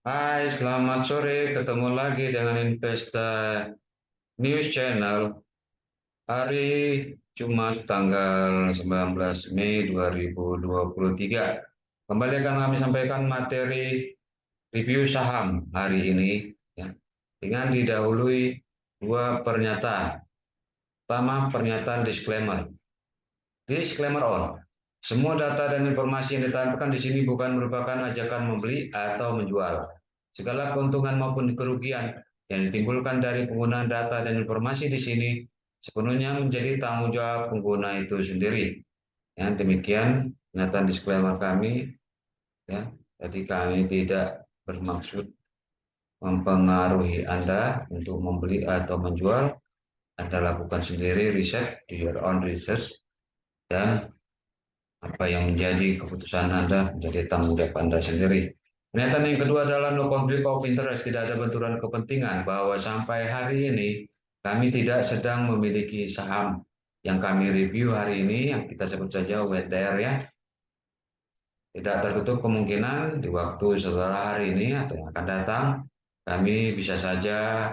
Hai, selamat sore. Ketemu lagi dengan Investa News Channel hari Jumat tanggal 19 Mei 2023. Kembali akan kami sampaikan materi review saham hari ini ya, dengan didahului dua pernyataan. Pertama, pernyataan disclaimer. Disclaimer all. Semua data dan informasi yang ditampilkan di sini bukan merupakan ajakan membeli atau menjual. Segala keuntungan maupun kerugian yang ditimbulkan dari penggunaan data dan informasi di sini sepenuhnya menjadi tanggung jawab pengguna itu sendiri. Ya, demikian pernyataan disclaimer kami. Ya, jadi kami tidak bermaksud mempengaruhi Anda untuk membeli atau menjual. Anda lakukan sendiri riset, do your own research, dan apa yang menjadi keputusan Anda menjadi tanggung jawab Anda sendiri. Pernyataan yang kedua adalah no conflict of interest, tidak ada benturan kepentingan, bahwa sampai hari ini kami tidak sedang memiliki saham yang kami review hari ini, yang kita sebut saja WTR ya. Tidak tertutup kemungkinan di waktu setelah hari ini atau yang akan datang, kami bisa saja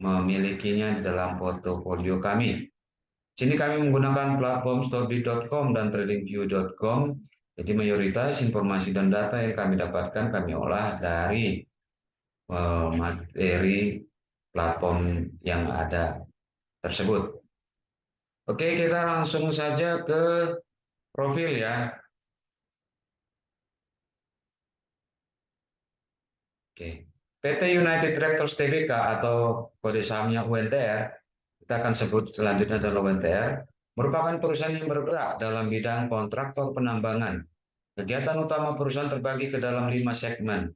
memilikinya di dalam portofolio kami. Sini kami menggunakan platform stockbit.com dan tradingview.com. Jadi mayoritas informasi dan data yang kami dapatkan kami olah dari materi platform yang ada tersebut. Oke, kita langsung saja ke profil ya. Oke. PT United Tractors Tbk atau kode sahamnya UNTR, kita akan sebut selanjutnya adalah UNTR, merupakan perusahaan yang bergerak dalam bidang kontraktor penambangan. Kegiatan utama perusahaan terbagi ke dalam 5 segmen: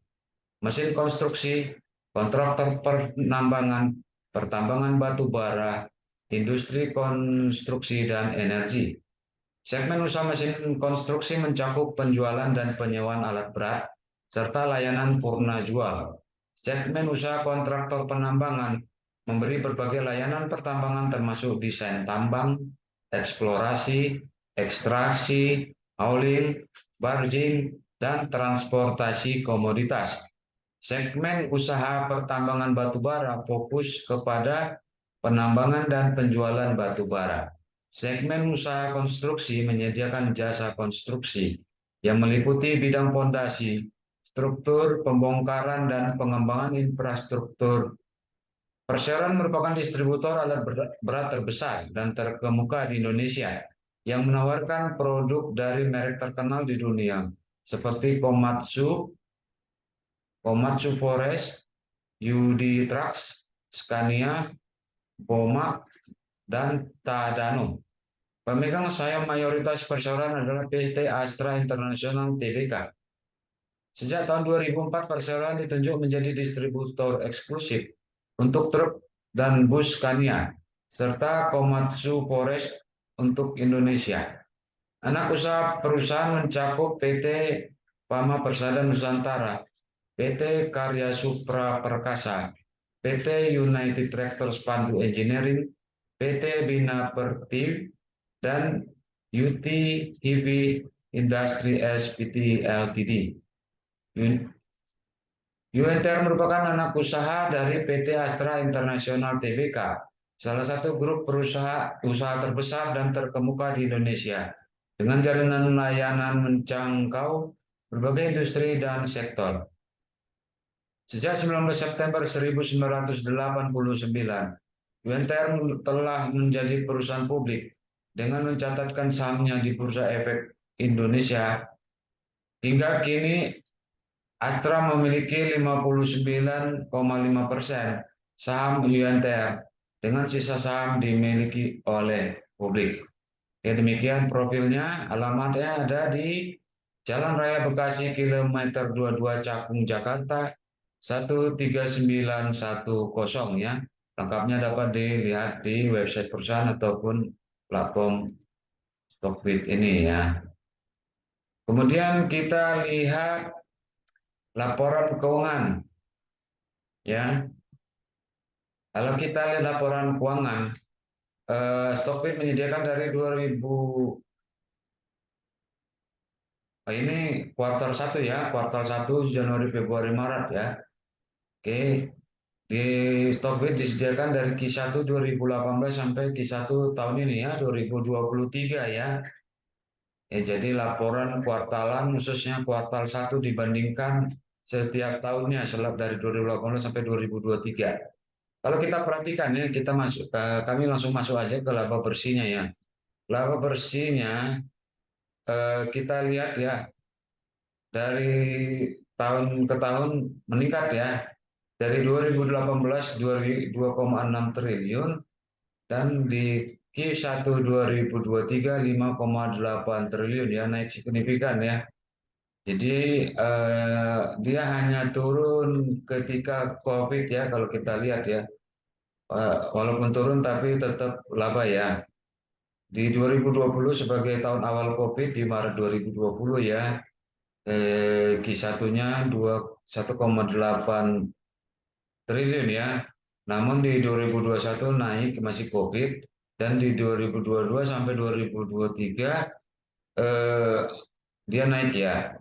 mesin konstruksi, kontraktor penambangan, pertambangan batu bara, industri konstruksi, dan energi. Segmen usaha mesin konstruksi mencakup penjualan dan penyewaan alat berat, serta layanan purna jual. Segmen usaha kontraktor penambangan memberi berbagai layanan pertambangan termasuk desain tambang, eksplorasi, ekstraksi, hauling, barging, dan transportasi komoditas. Segmen usaha pertambangan batubara fokus kepada penambangan dan penjualan batubara. Segmen usaha konstruksi menyediakan jasa konstruksi yang meliputi bidang fondasi, struktur, pembongkaran, dan pengembangan infrastruktur. Perseroan merupakan distributor alat berat terbesar dan terkemuka di Indonesia yang menawarkan produk dari merek terkenal di dunia seperti Komatsu, Komatsu Forest, UD Trucks, Scania, Bomac, dan Tadano. Pemegang saham mayoritas perseroan adalah PT Astra International Tbk. Sejak tahun 2004, perseroan ditunjuk menjadi distributor eksklusif untuk truk dan bus Scania, serta Komatsu Forest untuk Indonesia. Anak usaha perusahaan mencakup PT Pama Persada Nusantara, PT Karya Supra Perkasa, PT United Tractors Pandu Engineering, PT Bina Pertiwi, dan UT Heavy Industry SPT Ltd. UNTR merupakan anak usaha dari PT Astra International Tbk, salah satu grup usaha terbesar dan terkemuka di Indonesia, dengan jaringan layanan menjangkau berbagai industri dan sektor. Sejak 19 September 1989, UNTR telah menjadi perusahaan publik dengan mencatatkan sahamnya di Bursa Efek Indonesia. Hingga kini, Astra memiliki 59,5% saham UNTR, dengan sisa saham dimiliki oleh publik. Ya, demikian profilnya. Alamatnya ada di Jalan Raya Bekasi kilometer 22 Cakung, Jakarta 13910 ya. Lengkapnya dapat dilihat di website perusahaan ataupun platform Stockbit ini ya. Kemudian kita lihat laporan keuangan ya. Kalau kita lihat laporan keuangan, Stockbit menyediakan dari 2000 Ini kuartal 1 ya, kuartal 1 Januari, Februari, Maret ya. Oke, di Stockbit disediakan dari Q1 2018 sampai Q1 tahun ini ya, 2023 ya. Jadi laporan kuartalan khususnya kuartal 1 dibandingkan setiap tahunnya selap dari 2018 sampai 2023. Kalau kita perhatikan ya, kami langsung masuk aja ke laba bersihnya ya. Laba bersihnya kita lihat ya dari tahun ke tahun meningkat ya. Dari 2018 2,6 triliun dan di Q1 2023 5,8 triliun ya, naik signifikan ya. Jadi dia hanya turun ketika COVID ya, kalau kita lihat ya. Walaupun turun tapi tetap laba ya. Di 2020 sebagai tahun awal COVID di Maret 2020 ya, Q1-nya 1,8 triliun ya. Namun di 2021 naik masih COVID dan di 2022 sampai 2023 eh, dia naik ya,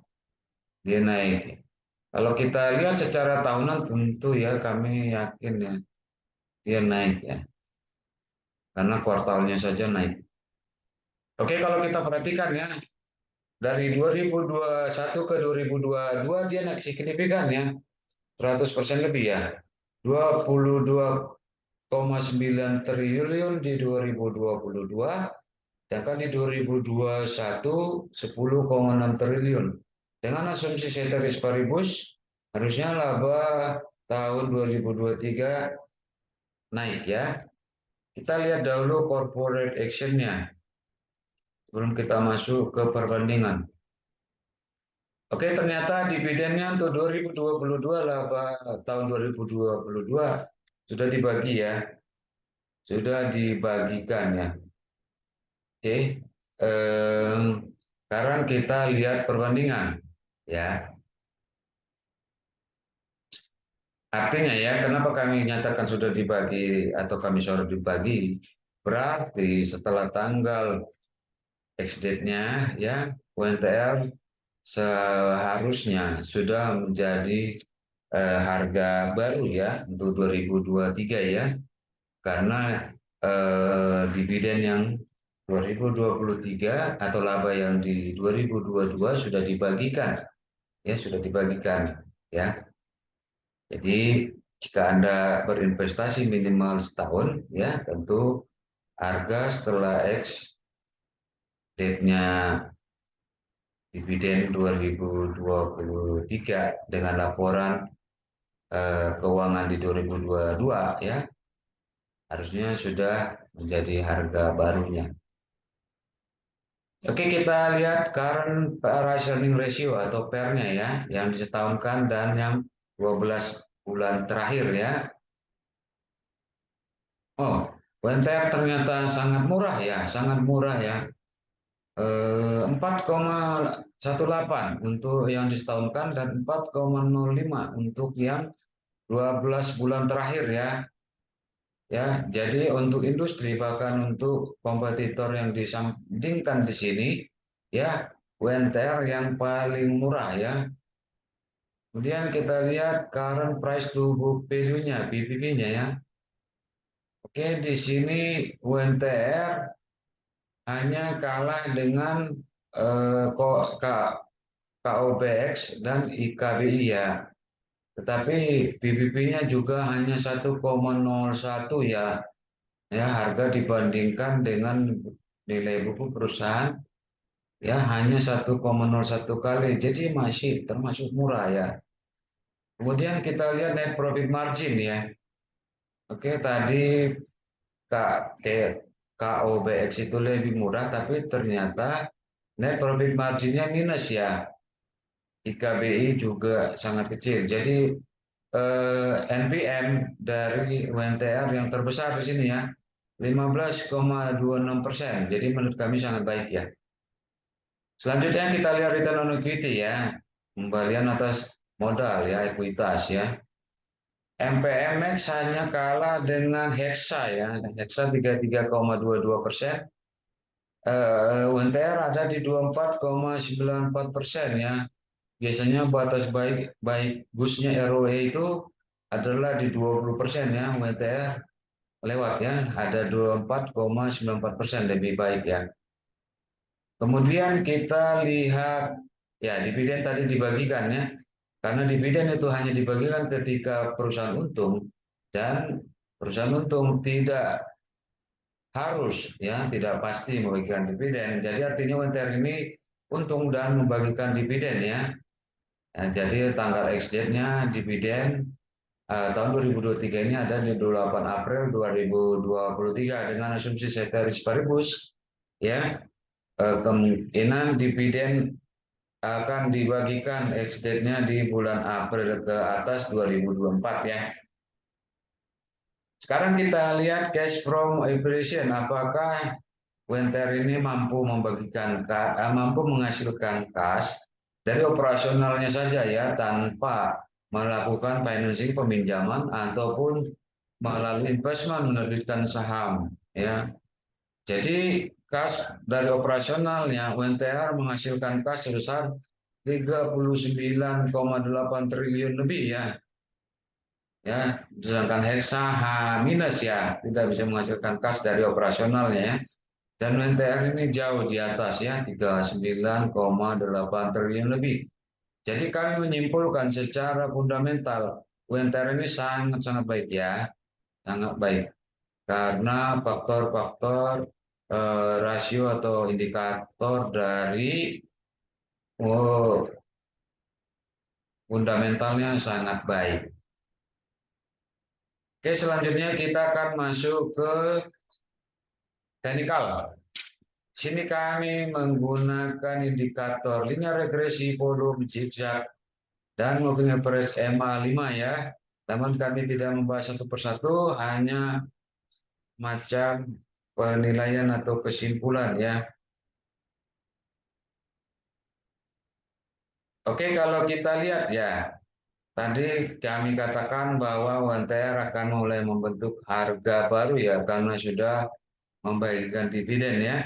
dia naik. Kalau kita lihat secara tahunan tentu ya kami yakin ya dia naik ya, karena kuartalnya saja naik. Oke, kalau kita perhatikan ya, dari 2021 ke 2022 dia naik signifikan ya, 100% lebih ya. 22,9 triliun di 2022, sedangkan di 2021 10,6 triliun. Dengan asumsi ceteris paribus, harusnya laba tahun 2023 naik ya. Kita lihat dahulu corporate action-nya sebelum kita masuk ke perbandingan. Oke, ternyata dividennya untuk 2022 laba tahun 2022 sudah dibagi ya, sudah dibagikan ya. Oke, sekarang kita lihat perbandingan ya. Artinya ya, kenapa kami nyatakan sudah dibagi atau kami sorot dibagi? Berarti setelah tanggal ex-date-nya ya, UNTR seharusnya sudah menjadi harga baru ya untuk 2023 ya, karena dividen yang 2023 atau laba yang di 2022 sudah dibagikan ya, sudah dibagikan ya. Jadi jika Anda berinvestasi minimal setahun ya, tentu harga setelah X date-nya dividen 2023 dengan laporan keuangan di 2022 ya, harusnya sudah menjadi harga barunya. Oke, kita lihat current price earning ratio atau PER-nya ya, yang disetahunkan dan yang 12 bulan terakhir ya. Oh, UNTR ternyata sangat murah ya, sangat murah ya. 4,18 untuk yang disetahunkan dan 4,05 untuk yang 12 bulan terakhir ya. Ya, jadi untuk industri bahkan untuk kompetitor yang disandingkan di sini ya, UNTR yang paling murah ya. Kemudian kita lihat current price to book value-nya, BPV-nya ya. Oke, di sini UNTR hanya kalah dengan KOBX dan IKBI ya. Tetapi BBB-nya juga hanya 1,01 ya. Ya, harga dibandingkan dengan nilai buku perusahaan ya hanya 1,01 kali. Jadi masih termasuk murah ya. Kemudian kita lihat net profit margin ya. Oke, tadi KOBX itu lebih murah, tapi ternyata net profit marginnya minus ya. IKBI juga sangat kecil. Jadi NPM dari UNTR yang terbesar di sini ya, 15,26%. Jadi menurut kami sangat baik ya. Selanjutnya kita lihat return on equity ya, kembalian atas modal ya, ekuitas ya. MPMX hanya kalah dengan Hexa ya, Hexa 33,22%. UNTR ada di 24,94% ya. Biasanya batas baik bagusnya ROE itu adalah di 20% ya, UNTR lewat ya, ada 24,94% lebih baik ya. Kemudian kita lihat ya dividen tadi dibagikan ya, karena dividen itu hanya dibagikan ketika perusahaan untung dan perusahaan untung tidak harus ya tidak pasti membagikan dividen. Jadi artinya UNTR ini untung dan membagikan dividen ya. Nah, jadi tanggal ex-date-nya dividen tahun 2023 ini ada di 28 April 2023 dengan asumsi ceteris paribus ya, kemungkinan dividen akan dibagikan ex-date-nya di bulan April ke atas 2024 ya. Sekarang kita lihat cash from operation, apakah UNTR ini mampu menghasilkan kas dari operasionalnya saja ya, tanpa melakukan financing peminjaman ataupun melalui investment menerbitkan saham ya. Jadi kas dari operasionalnya UNTR menghasilkan kas sebesar 39,8 triliun lebih ya. Ya, sedangkan Hexa H minus ya, tidak bisa menghasilkan kas dari operasionalnya ya. Dan UNTR ini jauh di atas ya, 39,8 triliun lebih. Jadi kami menyimpulkan secara fundamental UNTR ini sangat-sangat baik ya, sangat baik. Karena faktor-faktor rasio atau indikator dari oh, fundamentalnya sangat baik. Oke, selanjutnya kita akan masuk ke teknikal. Sini kami menggunakan indikator linear regresi, volume, zigzag, dan moving average MA5 ya. Namun kami tidak membahas satu persatu, hanya macam penilaian atau kesimpulan ya. Oke, kalau kita lihat ya, tadi kami katakan bahwa UNTR akan mulai membentuk harga baru ya, karena sudah membagikan dividen ya.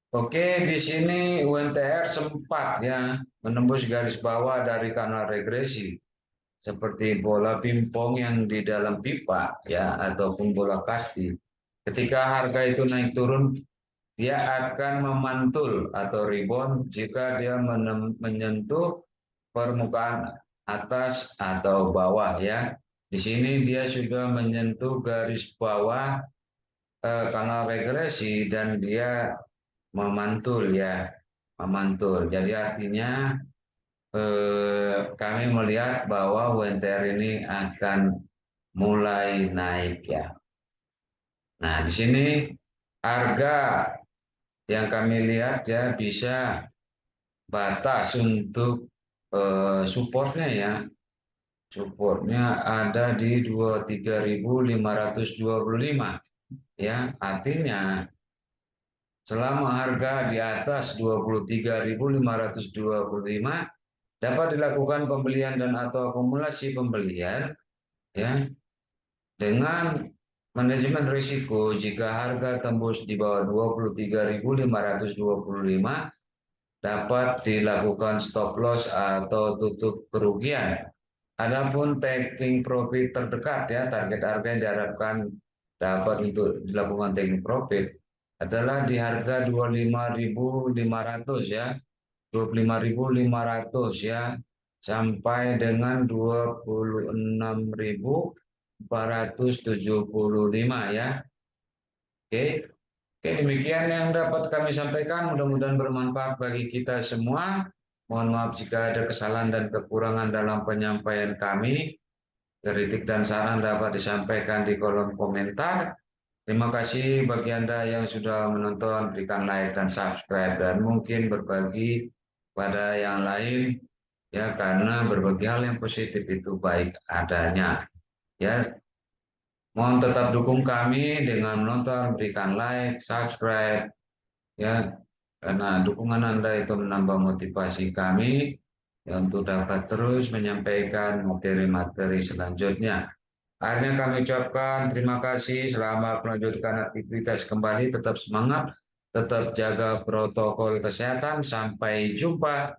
Oke, di sini UNTR sempat ya menembus garis bawah dari kanal regresi seperti bola pingpong yang di dalam pipa ya ataupun bola kasti. Ketika harga itu naik turun, dia akan memantul atau rebound jika dia menyentuh permukaan atas atau bawah ya. Di sini dia sudah menyentuh garis bawah kanal regresi dan dia memantul ya, memantul. Jadi artinya kami melihat bahwa UNTR ini akan mulai naik ya. Nah, di sini harga yang kami lihat ya bisa batas untuk supportnya ya. Supportnya ada di 23.525 ya. Artinya selama harga di atas 23.525 dapat dilakukan pembelian dan atau akumulasi pembelian ya dengan manajemen risiko. Jika harga tembus di bawah 23.525 dapat dilakukan stop loss atau tutup kerugian. Adapun taking profit terdekat ya, target harga yang diharapkan dapat untuk dilakukan taking profit adalah di harga 25.500 ya, 25.500 ya, sampai dengan 26.475 ya. Oke. Oke, demikian yang dapat kami sampaikan. Mudah-mudahan bermanfaat bagi kita semua. Mohon maaf jika ada kesalahan dan kekurangan dalam penyampaian kami. Kritik dan saran dapat disampaikan di kolom komentar. Terima kasih bagi Anda yang sudah menonton, berikan like dan subscribe, dan mungkin berbagi pada yang lain, ya, karena berbagi hal yang positif itu baik adanya. Ya, mohon tetap dukung kami dengan menonton, berikan like, subscribe, ya, karena dukungan Anda itu menambah motivasi kami ya, untuk dapat terus menyampaikan materi-materi selanjutnya. Akhirnya kami ucapkan terima kasih, selamat melanjutkan aktivitas kembali, tetap semangat, Tetap jaga protokol kesehatan. Sampai jumpa